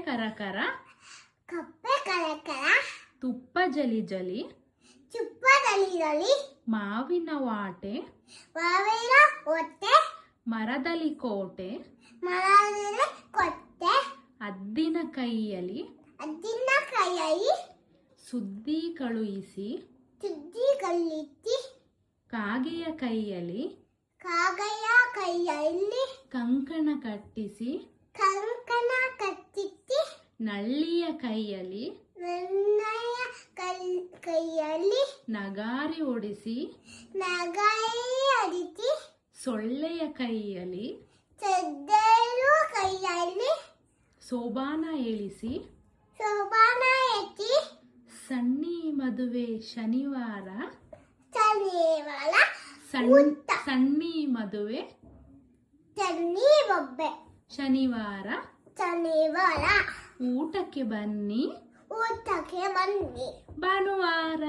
ಕರಕರ ಕಪ್ಪೆ ಕರಕರ ತುಪ್ಪ ಜಲಿ ಜಲಿ ತುಪ್ಪದಲ್ಲಿ ಮಾವಿನ ವಾಟೆ ಮಾವಿನ ಹೊಟ್ಟೆ ಮರದಲ್ಲಿ ಕೋಟೆ ಮರದಲ್ಲಿ ಕೊಟ್ಟೆ ಅದ್ದಿನ ಕೈಯಲ್ಲಿ ಅದ್ದಿನ ಕೈಯಲ್ಲಿ ಸುದ್ದಿ ಕಳುಹಿಸಿ ಸುದ್ದಿ ಕಲ್ಲಿತ್ತಿ ಕಾಗೆಯ ಕೈಯಲ್ಲಿ ಕಾಗೆಯ ಕೈಯಲ್ಲಿ ಕಂಕಣ ಕಟ್ಟಿಸಿ ಕಂಕಣ ಕಟ್ಟಿಸಿ ನಳ್ಳಿಯ ಕೈಯಲ್ಲಿ ನನ್ನಯ ಕೈಯಲ್ಲಿ ನಗಾರಿ ಒಡಿಸಿ ನಗಾಯಿ ಅಡಿಸಿ ಸೊಳ್ಳೆಯ ಕೈಯಲ್ಲಿ ಸದ್ದಲು ಕೈಯಲ್ಲಿ ಸೋಬಾನ ಇಳಿಸಿ ಸೋಬಾನ ಎತ್ತಿ ಸಣ್ಣಿ ಮದುವೆ ಶನಿವಾರ ಶನಿವಾರ ಸಣ್ಣಿ ಮದುವೆ ಚನ್ನಿ ಬೊಬ್ಬೆ ಶನಿವಾರ ಶನಿವಾರ ಊಟಕ್ಕೆ ಬನ್ನಿ ಊಟಕ್ಕೆ ಬನ್ನಿ ಭಾನುವಾರ